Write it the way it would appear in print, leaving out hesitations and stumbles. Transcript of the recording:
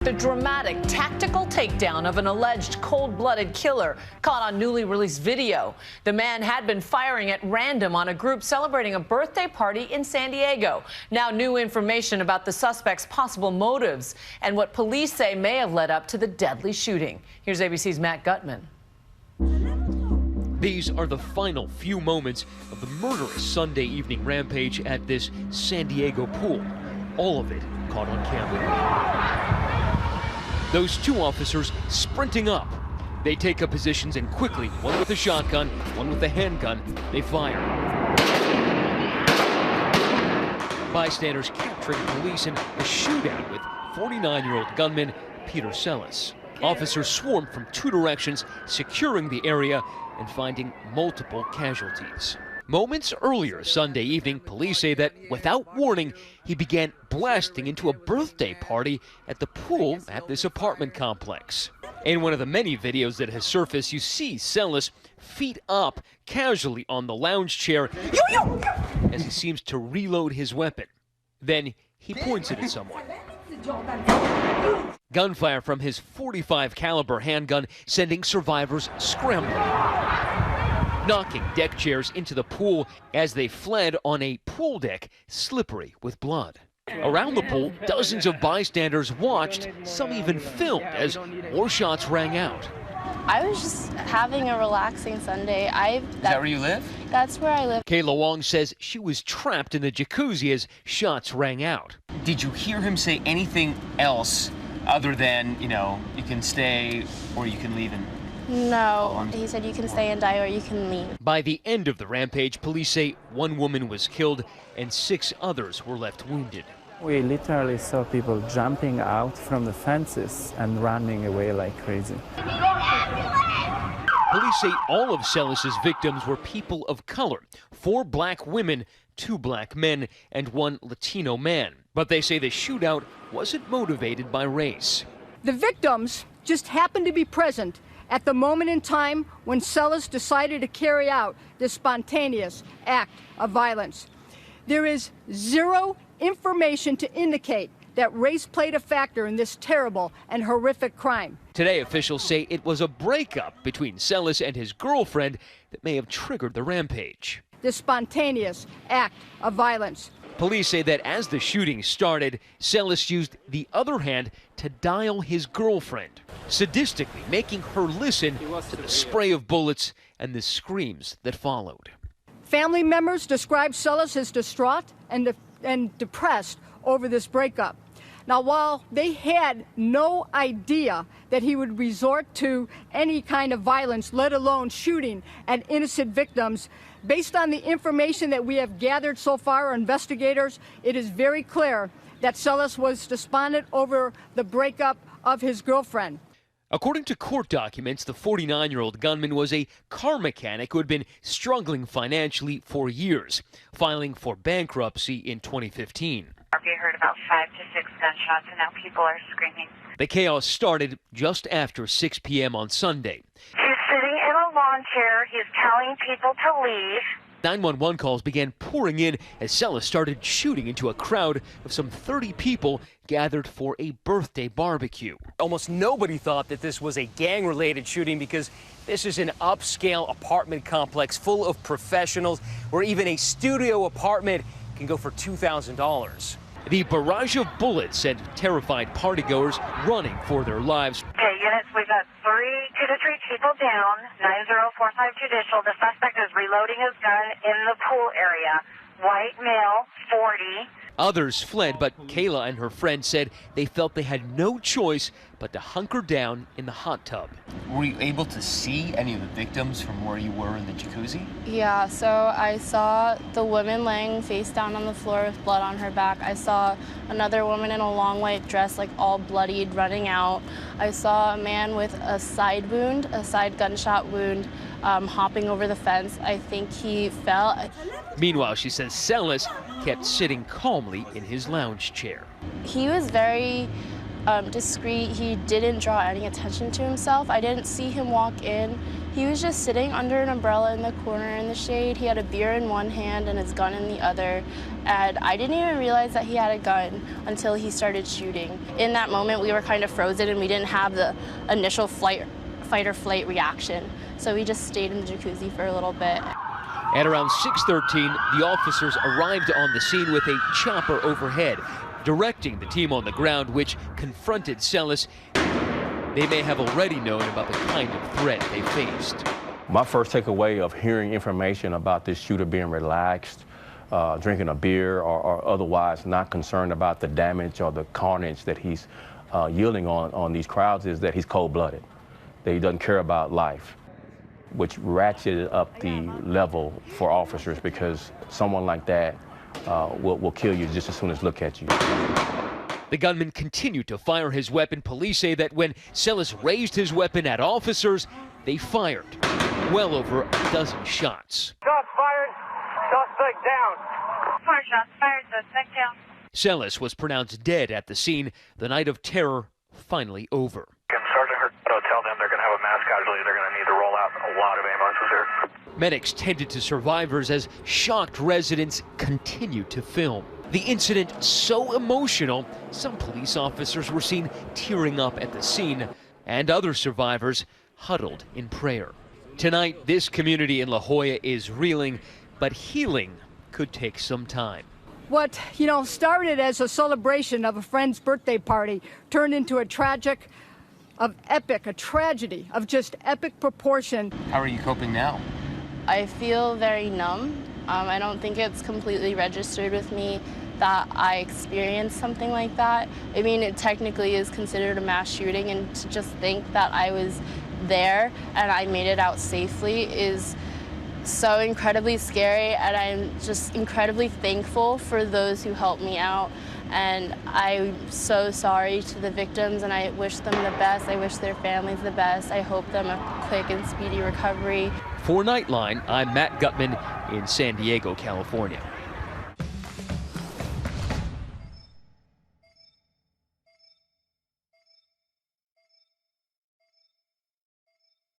The dramatic tactical takedown of an alleged cold-blooded killer caught on newly released video. The man had been firing at random on a group celebrating a birthday party in San Diego. Now new information about the suspect's possible motives and what police say may have led up to the deadly shooting. Here's ABC's Matt Gutman. These are the final few moments of the murderous Sunday evening rampage at this San Diego pool. All of it caught on camera. Those two officers sprinting up. They take up positions and quickly, one with a shotgun, one with a handgun, they fire. Bystanders capturing police in a shootout with 49-year-old gunman Peter Selis. Officers swarmed from two directions, securing the area and finding multiple casualties. Moments earlier Sunday evening, police say that without warning, he began blasting into a birthday party at the pool at this apartment complex. In one of the many videos that has surfaced, you see Selis feet up casually on the lounge chair as he seems to reload his weapon. Then he points it at someone. Gunfire from his .45 caliber handgun sending survivors scrambling, knocking deck chairs into the pool as they fled on a pool deck slippery with blood. Around the pool, dozens of bystanders watched, some even filmed as more shots rang out. I was just having a relaxing Sunday. Is that where you live? That's where I live. Kayla Wong says she was trapped in the jacuzzi as shots rang out. Did you hear him say anything else other than, you can stay or you can leave? No, he said you can stay and die or you can leave. By the end of the rampage, police say one woman was killed and 6 others were left wounded. We literally saw people jumping out from the fences and running away like crazy. Police say all of Selis's victims were people of color, 4 black women, 2 black men, and 1 Latino man. But they say the shootout wasn't motivated by race. The victims just happened to be present at the moment in time when Selis decided to carry out this spontaneous act of violence. There is zero information to indicate that race played a factor in this terrible and horrific crime. Today, officials say it was a breakup between Selis and his girlfriend that may have triggered the rampage. This spontaneous act of violence. Police say that as the shooting started, Selis used the other hand to dial his girlfriend, sadistically making her listen to the spray of bullets and the screams that followed. Family members described Selis as distraught and depressed over this breakup. Now, while they had no idea that he would resort to any kind of violence, let alone shooting at innocent victims, based on the information that we have gathered so far, our investigators, it is very clear that Selis was despondent over the breakup of his girlfriend. According to court documents, the 49-year-old gunman was a car mechanic who had been struggling financially for years, filing for bankruptcy in 2015. We heard about 5 to 6 gunshots, and now people are screaming. The chaos started just after 6 p.m. on Sunday. He's sitting in a lawn chair. He's telling people to leave. 911 calls began pouring in as Selis started shooting into a crowd of some 30 people gathered for a birthday barbecue. Almost nobody thought that this was a gang-related shooting because this is an upscale apartment complex full of professionals where even a studio apartment can go for $2,000. The barrage of bullets sent terrified partygoers running for their lives. Okay, units, we've got 2 to 3 people down, 9045 Judicial. The suspect is reloading his gun in the pool area. White male, 40. Others fled, but Kayla and her friend said they felt they had no choice but to hunker down in the hot tub. Were you able to see any of the victims from where you were in the jacuzzi? Yeah, so I saw the woman laying face down on the floor with blood on her back. I saw another woman in a long white dress, like all bloodied, running out. I saw a man with a side wound, a side gunshot wound, hopping over the fence. I think he fell. Meanwhile, she says Selis kept sitting calmly in his lounge chair. He was very discreet. He didn't draw any attention to himself. I didn't see him walk in. He was just sitting under an umbrella in the corner in the shade. He had a beer in one hand and his gun in the other. And I didn't even realize that he had a gun until he started shooting. In that moment, we were kind of frozen and we didn't have the initial fight or flight reaction. So we just stayed in the jacuzzi for a little bit. At around 6:13, the officers arrived on the scene with a chopper overhead, directing the team on the ground, which confronted Selis. They may have already known about the kind of threat they faced. My first takeaway of hearing information about this shooter being relaxed, drinking a beer, or otherwise not concerned about the damage or the carnage that he's yielding on these crowds, is that he's cold-blooded, that he doesn't care about life, which ratcheted up the level for officers, because someone like that will kill you just as soon as look at you. The gunman continued to fire his weapon. Police say that when Selis raised his weapon at officers, they fired well over a dozen shots. Shots fired, suspect down. 4 shots fired, suspect down. Selis was pronounced dead at the scene. The night of terror finally over. Sergeant Hurtado, tell them they're going to have a mass casualty. They're going to need to roll out a lot of ambulances here. Medics tended to survivors as shocked residents continued to film. The incident so emotional, some police officers were seen tearing up at the scene, and other survivors huddled in prayer. Tonight, this community in La Jolla is reeling, but healing could take some time. What, started as a celebration of a friend's birthday party turned into a tragedy of just epic proportion. How are you coping now? I feel very numb. I don't think it's completely registered with me that I experienced something like that. I mean, it technically is considered a mass shooting, and to just think that I was there and I made it out safely is so incredibly scary, and I'm just incredibly thankful for those who helped me out. And I'm so sorry to the victims, and I wish them the best. I wish their families the best. I hope them a quick and speedy recovery. For Nightline, I'm Matt Gutman in San Diego, California.